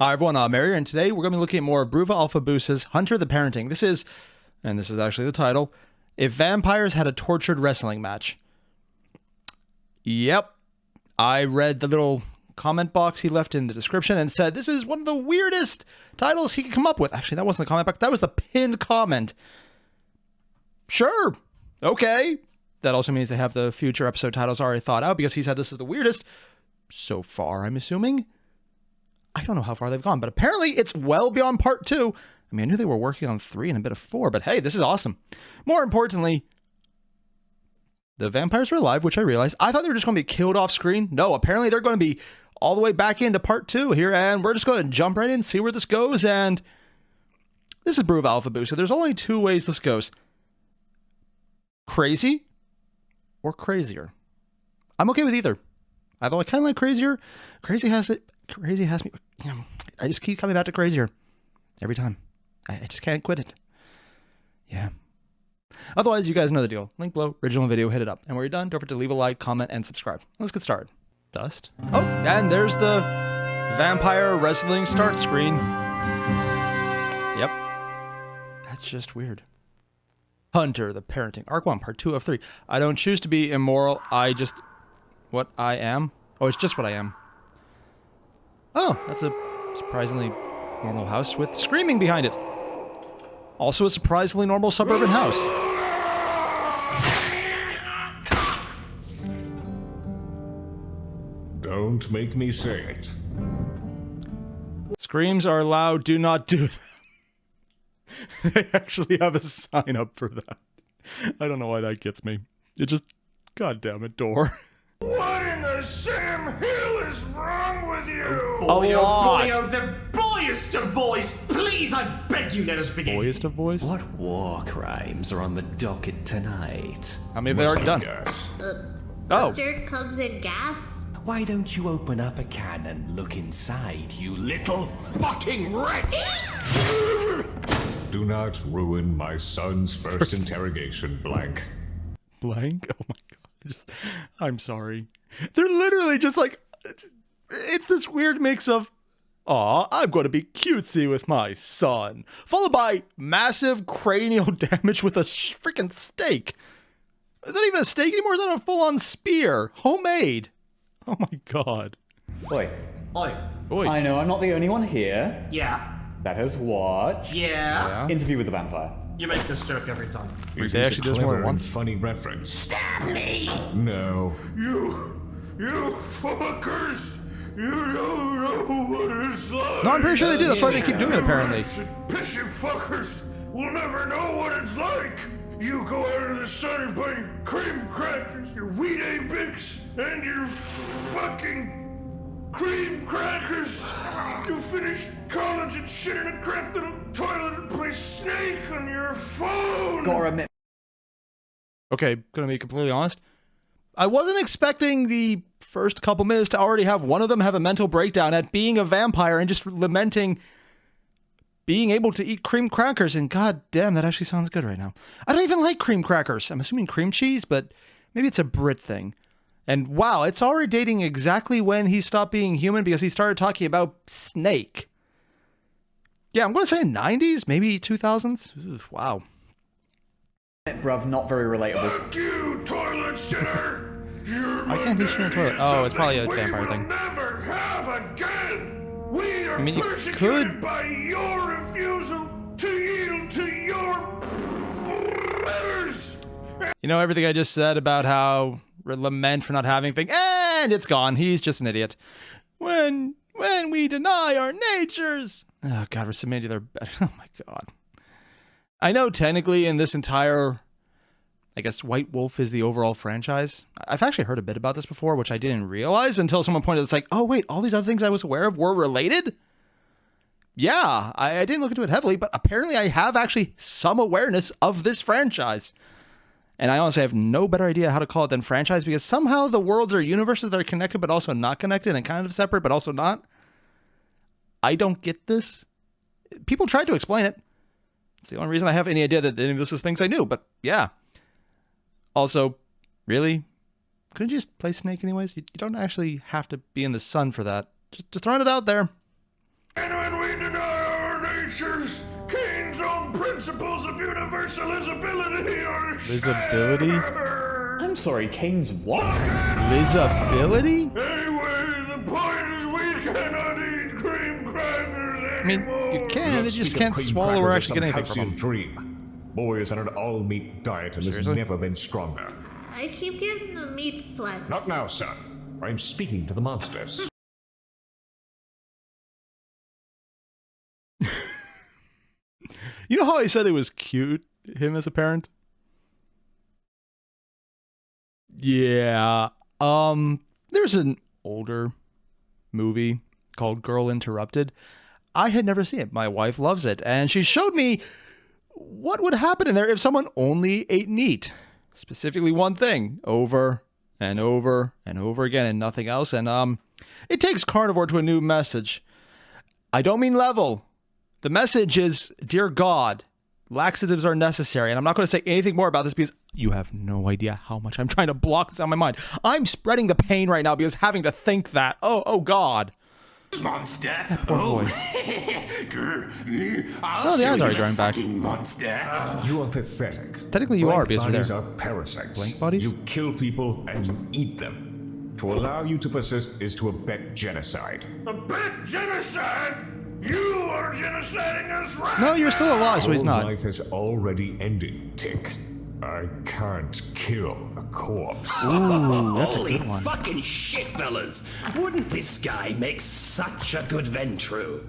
Hi everyone, I'm Airier, and today we're going to be looking at more of Bruva Alpha Boost's Hunter the Parenting. This is actually the title, If Vampires Had a Tortured Wrestling Match. Yep, I read the little comment box he left in the description and said this is one of the weirdest titles he could come up with. Actually, that wasn't the comment box, that was the pinned comment. Sure, okay. That also means they have the future episode titles already thought out because he said this is the weirdest so far, I'm assuming. I don't know how far they've gone, but apparently it's well beyond part 2. I mean, I knew they were working on 3 and a bit of 4, but hey, this is awesome. More importantly, the vampires are alive, which I realized. I thought they were just going to be killed off screen. No, apparently they're going to be all the way back into part 2 here, and we're just going to jump right in, see where this goes, and this is Bruva Alpha Boost, so there's only 2 ways this goes. Crazy or crazier. I'm okay with either. Although I kind of like crazier. Crazy has me, I just keep coming back to crazier every time. I just can't quit it. Yeah. Otherwise, you guys know the deal. Link below, original video, hit it up. And when you're done, don't forget to leave a like, comment, and subscribe. Let's get started. Dust. Oh, and there's the vampire wrestling start screen. Yep. That's just weird. Hunter, the Parenting. Arc 1, Part 2 of 3. I don't choose to be immoral. I just... What I am? Oh, it's just what I am. Oh, that's a surprisingly normal house with screaming behind it. Also a surprisingly normal suburban house. Don't make me say it. Screams are loud, do not do them. They actually have a sign up for that. I don't know why that gets me. It just... God damn it, door. What in the Sam Hill is wrong with you? A lot. Boy, the boyest of boys, please, I beg you, let us begin. Boyest of boys? What war crimes are on the docket tonight? How many have they already done? Oh. Mustard comes in gas? Why don't you open up a can and look inside, you little fucking wretch? Do not ruin my son's first interrogation, blank. Blank? Oh my god. I'm sorry. They're literally just like, it's this weird mix of, aw, I'm going to be cutesy with my son, followed by massive cranial damage with a freaking stake. Is that even a stake anymore? Is that a full-on spear? Homemade. Oh my god. Oi. Oi. Oi. I know I'm not the only one here Yeah. that has watched Yeah. Interview with the Vampire. You make this joke every time. It They is actually a does more than clever and once. funny reference. Stab me! No. You fuckers! You don't know what it's like! No, I'm pretty sure they do. That's why they keep doing it, apparently. Pissy fuckers will never know what it's like! You go out of the sun and buy cream crackers, your wheat bix, and your fucking cream crackers! You finish college and shit in a crap little toilet and play Snake on your phone! Gotta admit, Okay, gonna be completely honest. I wasn't expecting the first couple minutes to already have one of them have a mental breakdown at being a vampire and just lamenting being able to eat cream crackers, and god damn, that actually sounds good right now. I don't even like cream crackers. I'm assuming cream cheese, but maybe it's a Brit thing. And wow, it's already dating exactly when he stopped being human because he started talking about Snake. Yeah, I'm going to say 90s, maybe 2000s. Oof, wow. bruv, not very relatable. Fuck you, toilet shitter! Why can't he shit in the toilet? Oh, it's probably a vampire thing. Never have again. We are mean, you persecuted could- by your refusal to yield to your letters. You know everything I just said about how lament for not having thing, and it's gone. He's just an idiot. When we deny our natures. Oh god, we're submitting to their better. Oh my god. I know technically in this entire, I guess White Wolf is the overall franchise. I've actually heard a bit about this before, which I didn't realize until someone pointed out. It's like, oh wait, all these other things I was aware of were related? Yeah, I didn't look into it heavily, but apparently I have actually some awareness of this franchise. And I honestly have no better idea how to call it than franchise, because somehow the worlds are universes that are connected but also not connected and kind of separate but also not. I don't get this. People tried to explain it. It's the only reason I have any idea that any of this is things I knew, but yeah. Also, really? Couldn't you just play Snake anyways? You don't actually have to be in the sun for that. Just throwing it out there. And when we deny our natures, Cain's own principles of universalisability are Lizability? shattered. I'm sorry, Kane's what? Lizability? Anyway, the point is we cannot eat cream crackers anymore. I mean, you can, they just can't swallow or actually get anything from them. Dream. Boy is on an all-meat diet and Seriously? has never been stronger. I keep getting the meat sweats. Not now, son. I'm speaking to the monsters. You know how I said it was cute, him as a parent? Yeah. There's an older movie called Girl Interrupted. I had never seen it. My wife loves it, and she showed me what would happen in there if someone only ate meat. Specifically one thing, over and over and over again, and nothing else. And it takes carnivore to a new message. I don't mean level. The message is, dear God, laxatives are necessary. And I'm not going to say anything more about this because you have no idea how much I'm trying to block this out of my mind. I'm spreading the pain right now because having to think that. Oh God. Monster. Poor boy. Oh, the eyes are growing back. Monster. You are pathetic. Technically you are because you're bodies there. are parasites. Blank bodies? You kill people and you eat them. To allow you to persist is to abet genocide. Abet genocide? You are genociding us right No, you're still alive, so he's Your not. life has already ended, Tick. I can't kill a corpse. Ooh, that's a Holy good one. fucking shit, fellas! Wouldn't this guy make such a good Ventru?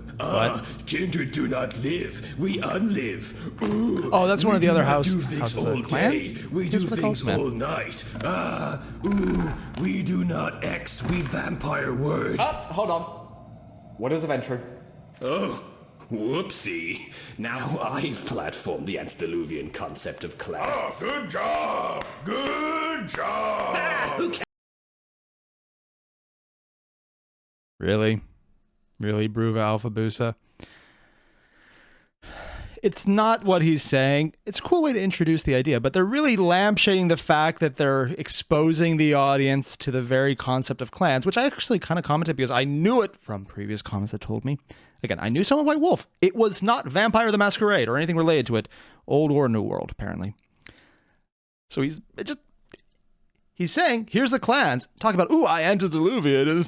Kindred do not live, we unlive. Ooh, Oh, that's one of the we other do not houses do things of all clans? day, we Here's do what they're called, things man. all night. We do not X, we vampire word. Hold on. What is a venture? Oh, whoopsie. Now I've platformed the antediluvian concept of clans. Good job! Good job! Who cares? Really? Really, Bruva Alpha Busa? It's not what he's saying. It's a cool way to introduce the idea, but they're really lampshading the fact that they're exposing the audience to the very concept of clans, which I actually kind of commented because I knew it from previous comments that told me. Again, I knew someone White Wolf. It was not Vampire the Masquerade or anything related to it. Old or New World, apparently. So he's saying, here's the clans. Talk about, ooh, I antediluvian, and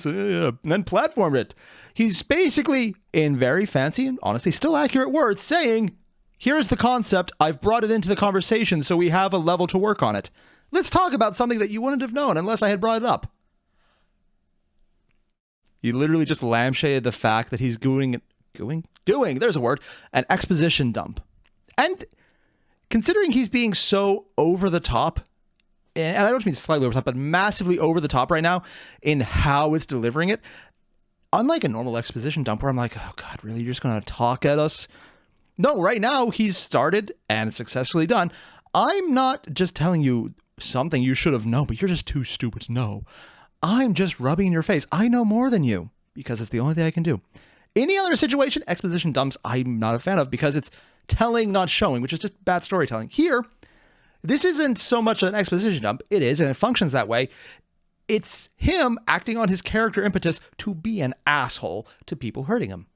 then platformed it. He's basically, in very fancy and honestly still accurate words, saying, here's the concept. I've brought it into the conversation so we have a level to work on it. Let's talk about something that you wouldn't have known unless I had brought it up. He literally just lampshaded the fact that he's doing, there's a word, an exposition dump. And considering he's being so over the top, and I don't mean slightly over the top, but massively over the top right now in how it's delivering it, unlike a normal exposition dump where I'm like, oh God, really? You're just going to talk at us? No, right now he's started and successfully done. I'm not just telling you something you should have known, but you're just too stupid to know. I'm just rubbing in your face. I know more than you because it's the only thing I can do. Any other situation, exposition dumps, I'm not a fan of because it's telling, not showing, which is just bad storytelling. Here, this isn't so much an exposition dump. It is, and it functions that way. It's him acting on his character impetus to be an asshole to people hurting him.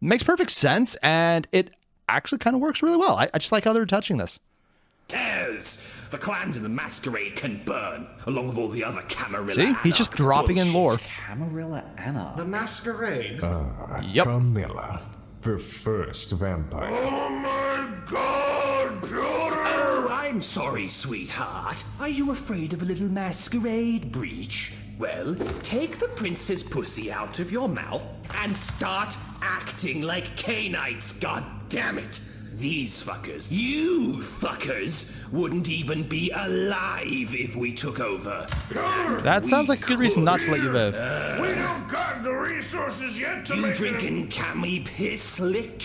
It makes perfect sense, and it actually kind of works really well. I just like how they're touching this. Cares? The clans in the masquerade can burn, along with all the other Camarilla. See? He's just dropping in lore. Camarilla Anna. The masquerade. Yep. Camilla, the first vampire. Oh my God, Peter! Oh, I'm sorry, sweetheart. Are you afraid of a little masquerade breach? Well, take the prince's pussy out of your mouth and start acting like Cainites, goddammit! These fuckers, you fuckers, wouldn't even be alive if we took over. That sounds like a good reason not to let you live. We don't got the resources yet to You make drinking cami piss lick?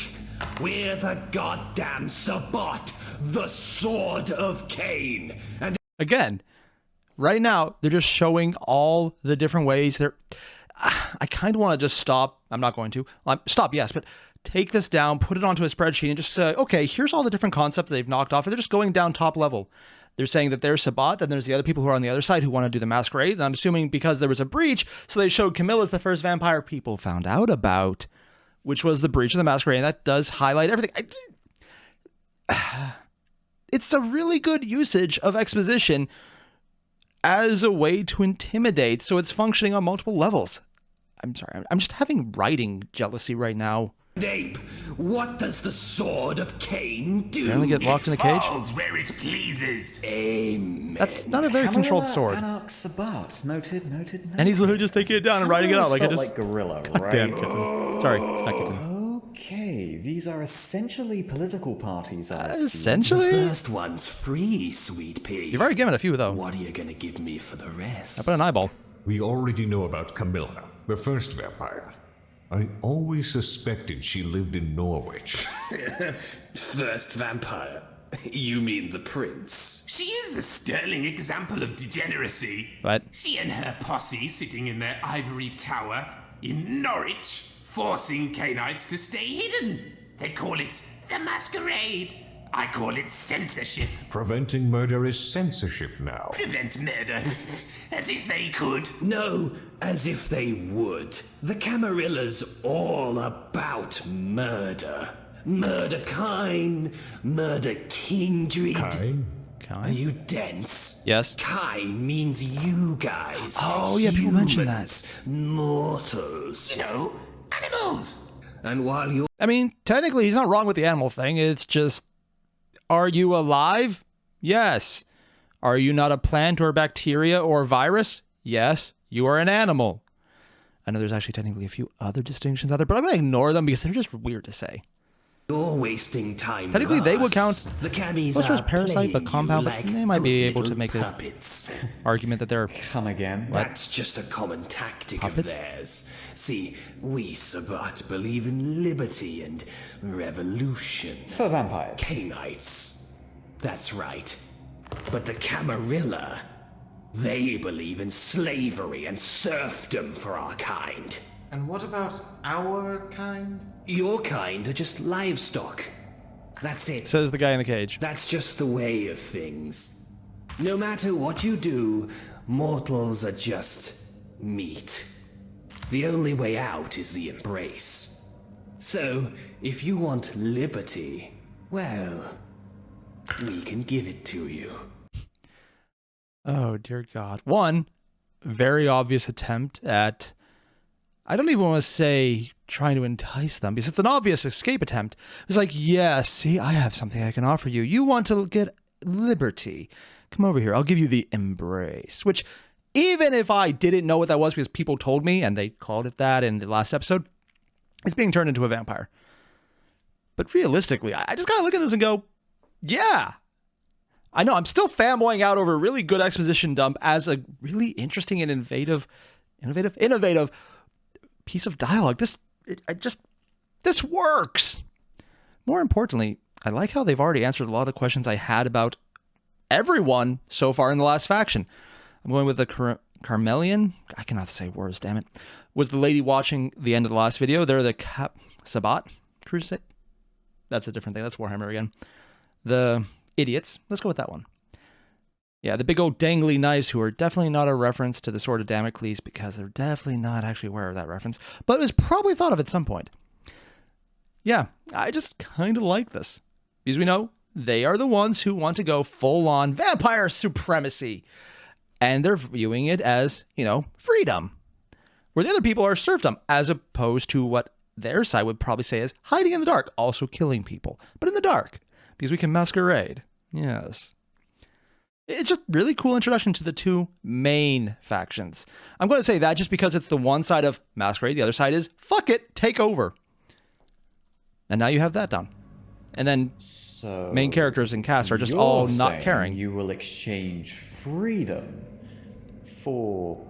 We're the goddamn Sabbat, the sword of Cain. And Again, right now, they're just showing all the different ways. I kind of want to just stop. I'm not going to. Stop, yes, but take this down, put it onto a spreadsheet, and just say, okay, here's all the different concepts they've knocked off. They're just going down top level. They're saying that there's Sabbat, then there's the other people who are on the other side who want to do the masquerade. And I'm assuming because there was a breach, so they showed Camilla as the first vampire people found out about. which was the breach of the masquerade. And that does highlight everything. It's a really good usage of exposition as a way to intimidate, so it's functioning on multiple levels. I'm sorry, I'm just having writing jealousy right now. Ape, what does the sword of Cain do? Apparently get locked in a cage. Falls where it pleases. Amen. That's not a very controlled sword. Anarch Sabat. Noted. And he's literally just taking it down and writing it out like it just... like gorilla, right? Damn, kitten. Sorry, not kitten. Okay, these are essentially political parties, I see. Essentially? The first one's free, sweet pea. You've already given a few, though. What are you gonna give me for the rest? I put an eyeball. We already know about Camilla, the first vampire. I always suspected she lived in Norwich. First vampire? You mean the prince? She is a sterling example of degeneracy. What? She and her posse sitting in their ivory tower in Norwich, forcing Cainites to stay hidden. They call it the masquerade. I call it censorship. Preventing murder is censorship now. Prevent murder. As if they could. No, as if they would. The Camarilla's all about murder. Murder kine, murder kindred. Kine? Are you dense? Yes. Kine means you guys. Oh, yeah, people mentioned that. Humans, mortals. You know, animals. And while you're I mean, technically, he's not wrong with the animal thing. It's just, are you alive? Yes. Are you not a plant or bacteria or virus? Yes, you are an animal. I know there's actually technically a few other distinctions out there, but I'm going to ignore them because they're just weird to say. wasting time, Technically, with they us, would count the Cammies most are as parasite, but playing compound, you but like they might be good able to little make an puppets. argument that they're... Come again. That's just a common tactic Puppets? of theirs. See, we Sabat believe in liberty and revolution. For vampires. Cainites. That's right. But the Camarilla, they believe in slavery and serfdom for our kind. And what about our kind? Your kind are just livestock. That's it. Says the guy in the cage. That's just the way of things. No matter what you do, mortals are just meat. The only way out is the embrace. So, if you want liberty, well, we can give it to you. Oh, dear God. One, very obvious attempt at... I don't even want to say trying to entice them, because it's an obvious escape attempt. It's like, yeah, see, I have something I can offer you. You want to get liberty. Come over here. I'll give you the embrace. Which, even if I didn't know what that was because people told me, and they called it that in the last episode, it's being turned into a vampire. But realistically, I just gotta look at this and go, yeah. I know, I'm still fanboying out over a really good exposition dump as a really interesting and innovative piece of dialogue. This works. More importantly, I like how they've already answered a lot of the questions I had about everyone so far in the last faction. I'm going with the Carmelian. I cannot say words, damn it. Was the lady watching the end of the last video? They're the Sabat Crusade. That's a different thing. That's Warhammer again. The idiots. Let's go with that one. Yeah, the big old dangly knives, who are definitely not a reference to the Sword of Damocles, because they're definitely not actually aware of that reference, but it was probably thought of at some point. Yeah, I just kind of like this, because we know they are the ones who want to go full-on vampire supremacy, and they're viewing it as, freedom, where the other people are serfdom, as opposed to what their side would probably say is hiding in the dark, also killing people, but in the dark, because we can masquerade. Yes. It's just really cool introduction to the two main factions. I'm going to say that just because it's the one side of masquerade, the other side is fuck it, take over. And now you have that done. And then So main characters and cast are just you're all not saying caring. You will exchange freedom for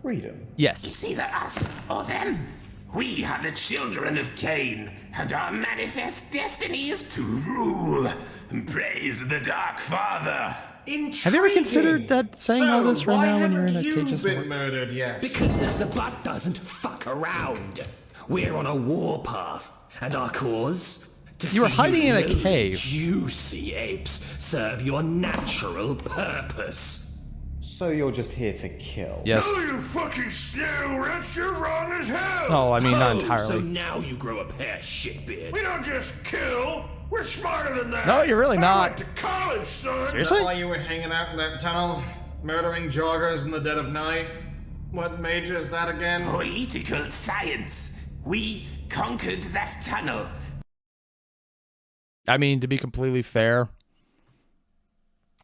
freedom. Yes. It's either us or them. We are the children of Cain, and our manifest destiny is to rule. Praise the Dark Father. Have you ever considered that saying all this right now when you're in a cage? Been murdered yet? Because the Sabat doesn't fuck around. We're on a warpath, and our cause? To You were see hiding in a lonely, cave. Juicy apes serve your natural purpose. So you're just here to kill? Yes. No, you fucking snail wretch, you're wrong as hell! Oh, I mean, not Oh, so entirely. now you grow a pair, shitbeard. We don't just kill, we're smarter than that! No, you're really I not. went to college, son! Seriously? Why you were hanging out in that tunnel, murdering joggers in the dead of night? What major is that again? Political science. We conquered that tunnel. I mean, to be completely fair,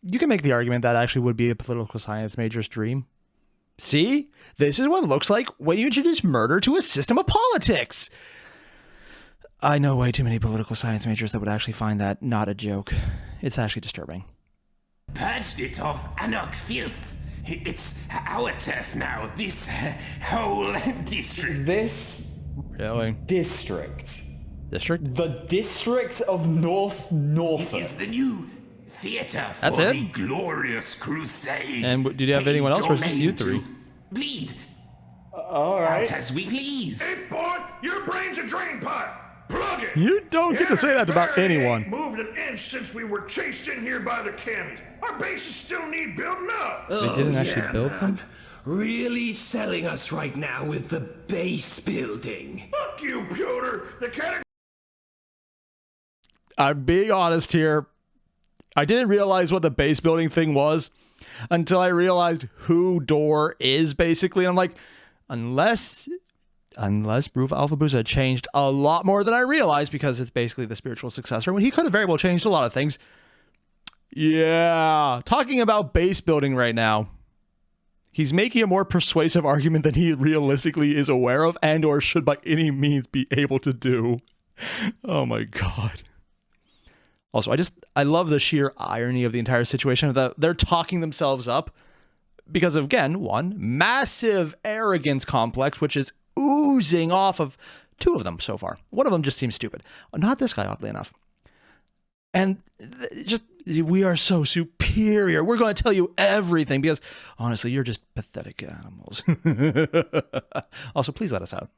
you can make the argument that actually would be a political science major's dream. See? This is what it looks like when you introduce murder to a system of politics. I know way too many political science majors that would actually find that not a joke. It's actually disturbing. Purged it of Anarch filth. It's our turf now, this whole district. This Really? district. District? The district of North It Norfolk. is the new theater for That's it? the glorious crusade. And did you have anyone else, or was it just you Domain three? to Bleed Alright. out as we please. Hey, boy, your brain's a drain pipe! Plug it! You don't get to say that about Barely anyone. ain't moved an inch since we were chased in here by the cammies. Our bases still need building up! They didn't actually build them? Really selling us right now with the base building. Fuck you, Piotr! The category I'm being honest here. I didn't realize what the base building thing was until I realized who Door is, basically. And I'm like, unless Proof Alpha Boost had changed a lot more than I realized, because it's basically the spiritual successor, when he could have very well changed a lot of things. Yeah, talking about base building right now. He's making a more persuasive argument than he realistically is aware of and or should by any means be able to do. Oh my god. Also, I love the sheer irony of the entire situation. That they're talking themselves up because of, again, one, massive arrogance complex, which is oozing off of two of them so far. One of them just seems stupid. Not this guy, oddly enough. And just, we are so superior. We're going to tell you everything because, honestly, you're just pathetic animals. Also, please let us out.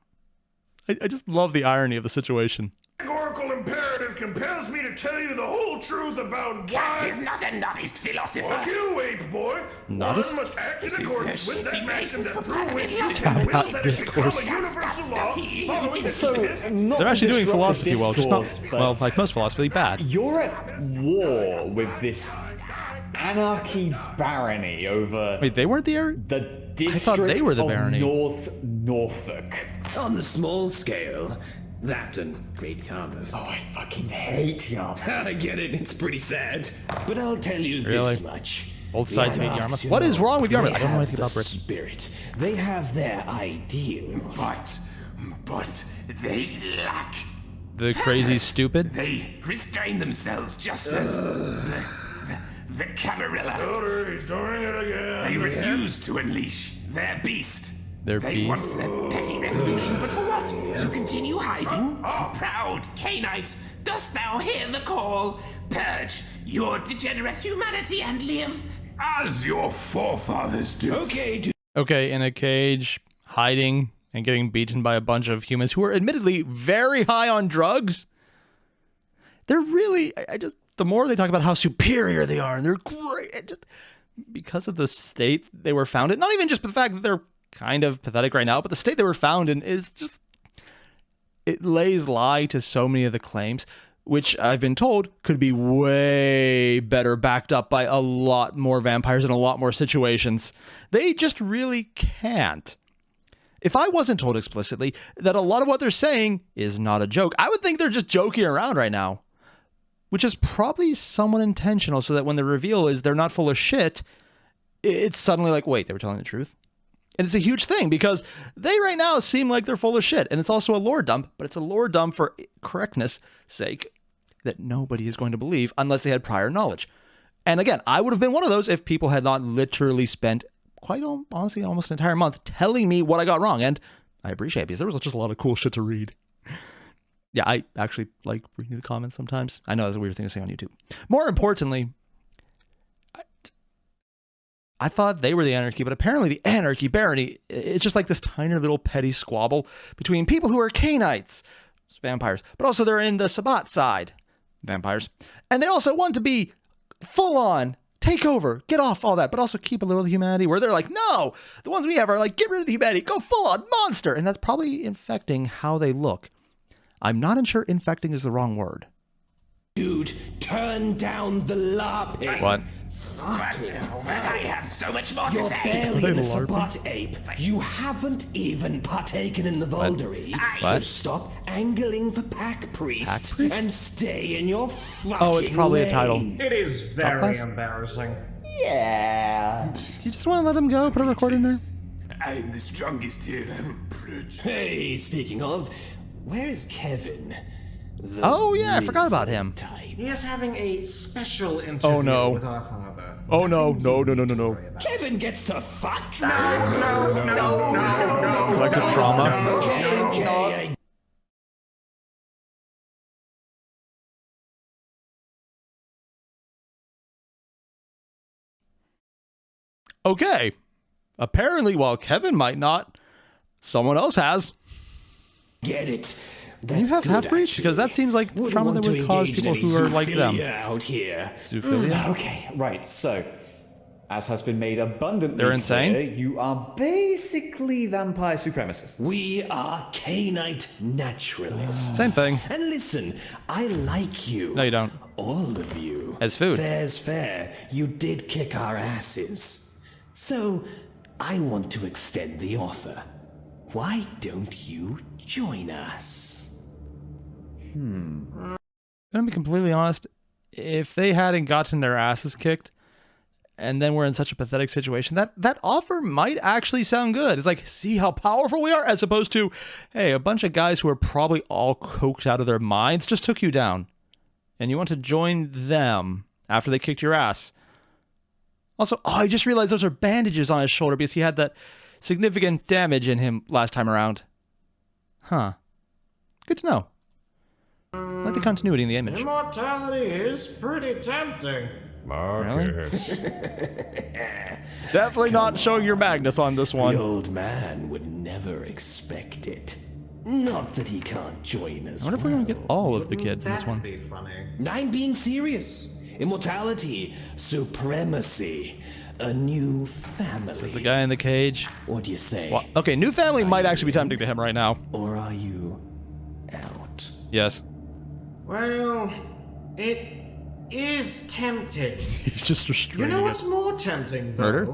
I just love the irony of the situation. categorical imperative compels me to tell you the whole truth about That why... is not a nodist philosopher. Fuck you, ape boy! Nodist? One must act This in is accordance a with that shitty maxim basis that for through private which you life. can Shout wish out that it become discourse. a universal law following the So, tenets not They're to actually doing disrupt philosophy the well, just not, discourse, but well, like most philosophy, bad. You're at war with this anarchy barony over Wait, they weren't the the district thought they were the of barony. North Norfolk. On the small scale, that and Great Yarmouth. Oh, I fucking hate Yarmouth. I get it, it's pretty sad. But I'll tell you Really? this much. Both sides hate Yarmouths, Yarmouth. you What know, is wrong with Yarmouth? they I don't know have anything the about Britain. Spirit. They have their ideals. But they lack. The crazy stupid? They restrain themselves just as the Camarilla. Piotr, he's doing it again. They refuse to unleash their beast. Their They beast? want their petty revolution, but for what? To continue hiding? Proud Canite, dost thou hear the call? Purge your degenerate humanity and live as your forefathers do. Okay, in a cage, hiding, and getting beaten by a bunch of humans who are admittedly very high on drugs. They're really, the more they talk about how superior they are, and they're great, because of the state they were found in, not even just the fact that they're kind of pathetic right now, but the state they were found in is just, it lays lie to so many of the claims, which I've been told could be way better backed up by a lot more vampires in a lot more situations. They just really can't. If I wasn't told explicitly that a lot of what they're saying is not a joke, I would think they're just joking around right now, which is probably somewhat intentional so that when the reveal is they're not full of shit, it's suddenly like, wait, they were telling the truth? And it's a huge thing because they right now seem like they're full of shit. And it's also a lore dump, but it's a lore dump for correctness sake that nobody is going to believe unless they had prior knowledge. And again, I would have been one of those if people had not literally spent quite honestly almost an entire month telling me what I got wrong. And I appreciate it because there was just a lot of cool shit to read. Yeah, I actually like reading the comments sometimes. I know that's a weird thing to say on YouTube. More importantly, I thought they were the anarchy, but apparently the anarchy barony, it's just like this tiny little petty squabble between people who are Canites, vampires, but also they're in the Sabbat side, vampires. And they also want to be full on take over, get off all that, but also keep a little humanity, where they're like, no, the ones we have are like, get rid of the humanity, go full on monster. And that's probably infecting how they look. I'm not sure infecting is the wrong word. Dude, turn down the LARPing. What? But I have so much more to You're say. barely in the LARPing? Sabbat ape. You haven't even partaken in the Voldery. So What? stop angling for Pack Priest, Pack Priest? and stay in your fucking Oh, it's probably a title. lane. It is very class? embarrassing. Yeah. Do you just want to let them go? Put a record in there? I'm the strongest here. Bridge. Hey, speaking of, where is Kevin? The Oh, yeah, I forgot about lizard him. type. He is having a special interview Oh, no. with our father. Oh, no. No. Kevin gets to fuck? Collective trauma. Okay. Okay. Apparently, while Kevin might not, someone else has. Get it. Do you have half-breeds? Because that seems like trauma that would cause people who are like them. Out here. Zoophilia? Okay, right, so, as has been made abundantly They're insane? clear, you are basically vampire supremacists. We are Cainite naturalists. Same thing. And listen, I like you. No, you don't. All of you. As food. Fair's fair. You did kick our asses. So, I want to extend the offer. Why don't you join us? I'm gonna be completely honest. If they hadn't gotten their asses kicked, and then we're in such a pathetic situation, that offer might actually sound good. It's like, see how powerful we are, as opposed to, hey, a bunch of guys who are probably all coked out of their minds just took you down, and you want to join them after they kicked your ass. Also, I just realized those are bandages on his shoulder because he had that significant damage in him last time around. Huh. Good to know. I like the continuity in the image. Immortality is pretty tempting. Definitely not showing your Magnus on this The one. old man would never expect it. Not that he can't join us. I wonder if we're gonna get all of the kids in this That'd one. be funny. I'm being serious. Immortality, supremacy, a new family. This is the guy in the cage. What do you say? Well, okay, new family might actually be tempting to him right now. Or are you out? Yes. Well, it is tempting. He's just You restraining know it. what's more tempting, though? Murder?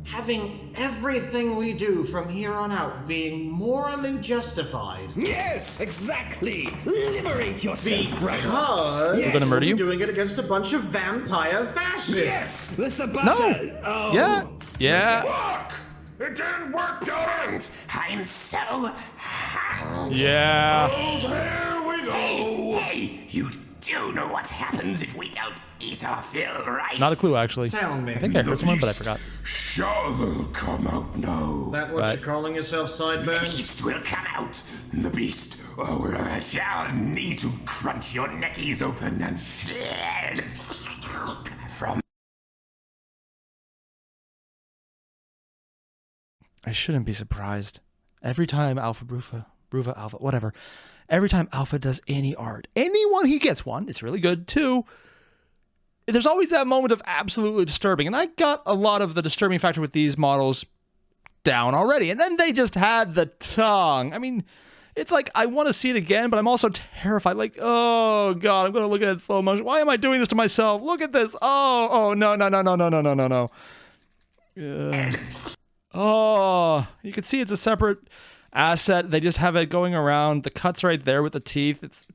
Having everything we do from here on out being morally justified. Yes, exactly. Liberate yourself, brother. Because We're gonna murder you? we're doing it against a bunch of vampire fascists. Yes, the Sabata. No. Oh. Yeah. Yeah. Fuck! It didn't work, Bjorn! I'm so hungry. Yeah. There we go! Hey, you do know what happens if we don't eat our fill, right? Not a clue, actually. Tell me. I think I heard someone, but I forgot. Shall come out now. That what Right. you're calling yourself, The Sideburns? beast will come out. The beast shall need to crunch your neckies open and from. I shouldn't be surprised. Every time Bruva Alpha, whatever. Every time Alpha does any art, anyone he gets, one, it's really good. Two, there's always that moment of absolutely disturbing. And I got a lot of the disturbing factor with these models down already. And then they just had the tongue. I mean, it's like, I want to see it again, but I'm also terrified. Like, oh God, I'm going to look at it in slow motion. Why am I doing this to myself? Look at this. Oh, no. Oh, you can see it's a separate asset. They just have it going around. The cut's right there with the teeth. It's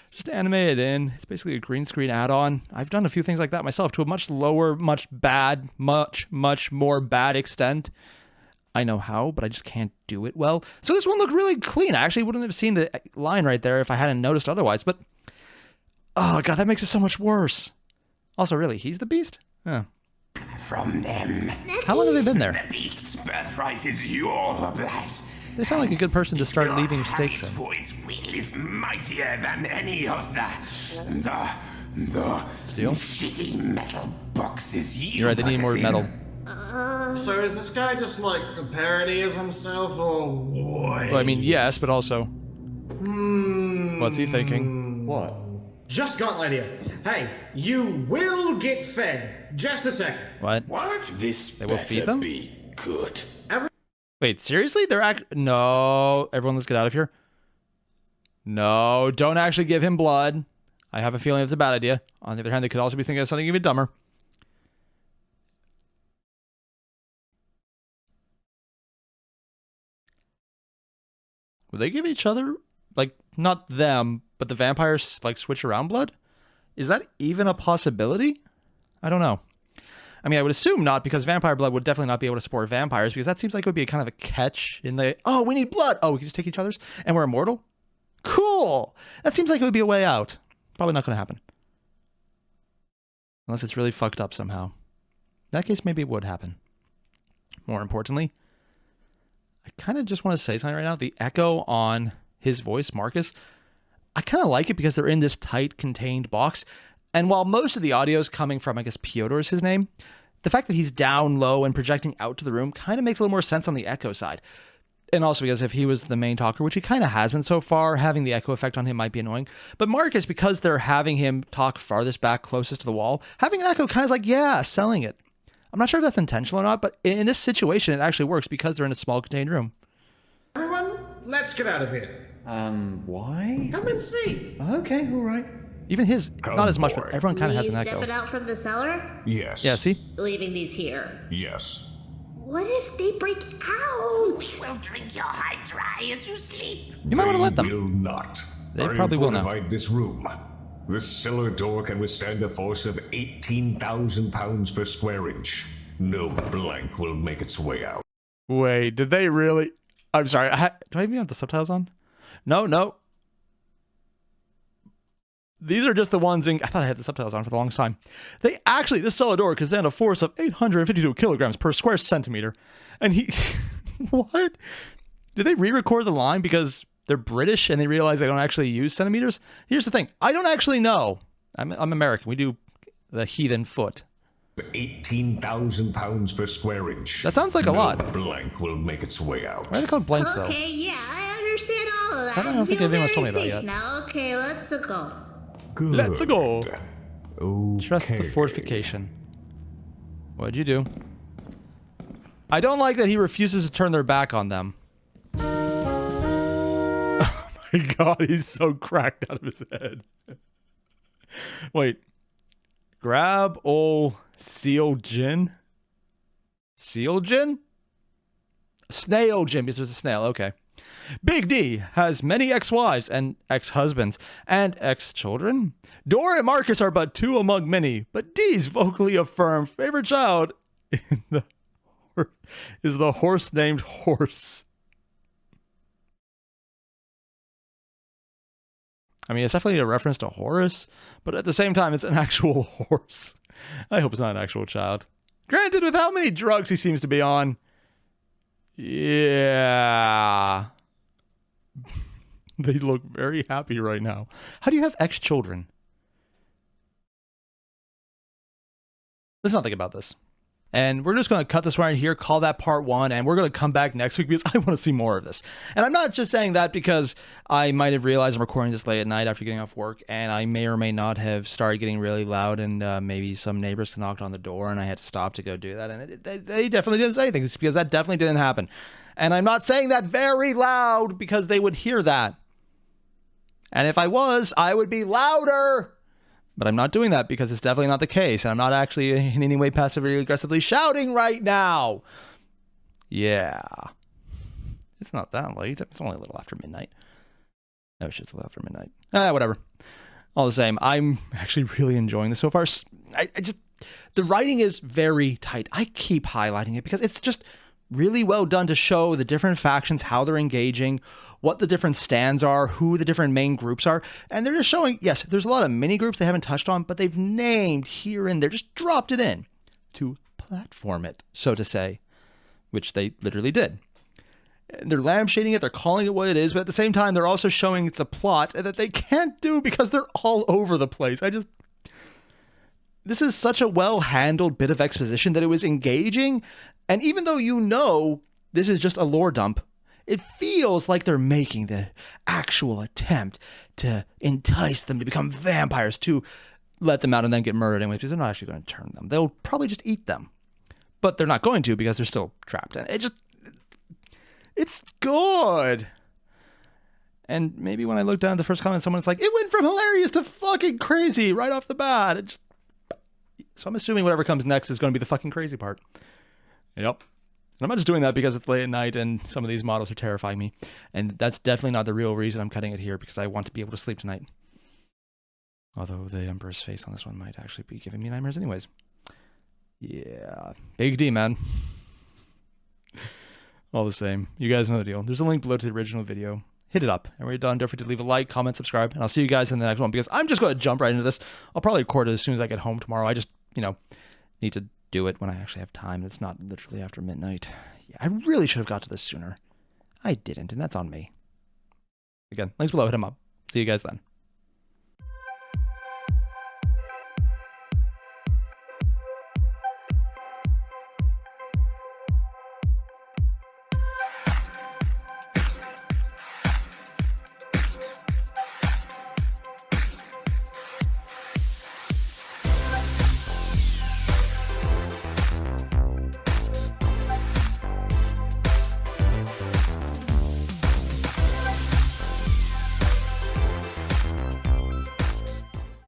just animated in. It's basically a green screen add-on. I've done a few things like that myself to a much lower, much more bad extent. I know how, but I just can't do it well. So this one looked really clean. I actually wouldn't have seen the line right there if I hadn't noticed otherwise, but oh God, that makes it so much worse. Also, really, he's the beast? Oh. From them. How long have they been there? The beast's birthright is your blood. They sound like a good person to start Your leaving stakes in. habit for its will is mightier than any of the Steel? shitty metal boxes you You're right, they put need us more in. metal. So is this guy just like a parody of himself, or what? Well, I mean, yes, but also, what's he thinking? What? Just got an idea. Hey, you will get fed. Just a second. What? What? This They will feed them? be good. Wait, seriously? No. Everyone, let's get out of here. No, don't actually give him blood. I have a feeling it's a bad idea. On the other hand, they could also be thinking of something even dumber. Would they give each other, like, not them, but the vampires, like, switch around blood? Is that even a possibility? I don't know. I mean, I would assume not, because vampire blood would definitely not be able to support vampires, because that seems like it would be a kind of a catch in the, oh, we need blood. Oh, we can just take each other's, and we're immortal? Cool! That seems like it would be a way out. Probably not going to happen. Unless it's really fucked up somehow. In that case, maybe it would happen. More importantly, I kind of just want to say something right now. The echo on his voice, Marcus, I kind of like it because they're in this tight, contained box. And while most of the audio is coming from, I guess, Piotr is his name, the fact that he's down low and projecting out to the room kind of makes a little more sense on the echo side. And also because if he was the main talker, which he kind of has been so far, having the echo effect on him might be annoying. But Marcus, because they're having him talk farthest back, closest to the wall, having an echo kind of like, yeah, selling it. I'm not sure if that's intentional or not, but in this situation, it actually works because they're in a small contained room. Everyone, let's get out of here. Why? Come and see. Okay, all right. Even his, not as much, but everyone kind of has an echo. Stepping out from the cellar? Yes. Yeah, see? Leaving these here. Yes. What if they break out? We will drink your hide dry as you sleep. You might want to let them. Will not. They probably will now. Fortified this room. This cellar door can withstand a force of 18,000 pounds per square inch. No blank will make its way out. Wait, did they really? I'm sorry. Do I even have the subtitles on? No. These are just the ones in... I thought I had the subtitles on for the longest time. They actually... This cellar door can stand a force of 852 kilograms per square centimeter. And he... What? Did they re-record the line because they're British and they realize they don't actually use centimeters? Here's the thing. I don't actually know. I'm American. We do the heathen foot. 18,000 pounds per square inch. That sounds like a lot. Blank will make its way out. Why are they called blanks, though? Okay, yeah, I understand all of that. I don't think feel anyone's told very me about it safe yet. now. Okay, let's go. Good. Let's go. Okay. Trust the fortification. What'd you do? I don't like that he refuses to turn their back on them. Oh my god, he's so cracked out of his head. Wait. Grab ol' seal gin? Seal gin? Snail gin, because there's a snail, okay. Big D has many ex-wives and ex-husbands and ex-children. Dora and Marcus are but two among many, but D's vocally affirmed favorite child is the horse named Horse. I mean, it's definitely a reference to Horus, but at the same time, it's an actual horse. I hope it's not an actual child. Granted, with how many drugs he seems to be on. Yeah. They look very happy right now. How do you have ex-children? Let's not think about this. And we're just going to cut this right here, call that part 1, and we're going to come back next week because I want to see more of this. And I'm not just saying that because I might have realized I'm recording this late at night after getting off work, and I may or may not have started getting really loud, and maybe some neighbors knocked on the door, and I had to stop to go do that. And they definitely didn't say anything because that definitely didn't happen. And I'm not saying that very loud because they would hear that. And if I was, I would be louder. But I'm not doing that because it's definitely not the case. And I'm not actually in any way passively aggressively shouting right now. Yeah. It's not that late. It's only a little after midnight. No, it's just a little after midnight. Whatever. All the same, I'm actually really enjoying this so far. The writing is very tight. I keep highlighting it because it's just really well done to show the different factions, how they're engaging, what the different stands are, who the different main groups are. And they're just showing, yes, there's a lot of mini groups they haven't touched on, but they've named here and there, just dropped it in to platform it, so to say, which they literally did. They're lampshading it, they're calling it what it is, but at the same time, they're also showing it's a plot that they can't do because they're all over the place. This is such a well-handled bit of exposition that it was engaging. And even though you know this is just a lore dump, It feels like they're making the actual attempt to entice them to become vampires, to let them out and then get murdered anyways, because they're not actually going to turn them. They'll probably just eat them. But they're not going to because they're still trapped. And it's good. And maybe when I look down at the first comment, someone's like, it went from hilarious to fucking crazy right off the bat. So I'm assuming whatever comes next is going to be the fucking crazy part. Yep. And I'm not just doing that because it's late at night and some of these models are terrifying me. And that's definitely not the real reason I'm cutting it here, because I want to be able to sleep tonight. Although the Emperor's face on this one might actually be giving me nightmares anyways. Yeah. Big D, man. All the same. You guys know the deal. There's a link below to the original video. Hit it up. And when you're done, don't forget to leave a like, comment, subscribe. And I'll see you guys in the next one, because I'm just going to jump right into this. I'll probably record it as soon as I get home tomorrow. I just, need to do it when I actually have time. It's not literally after midnight. Yeah, I really should have got to this sooner. I didn't, and that's on me. Again, links below. Hit them up. See you guys then.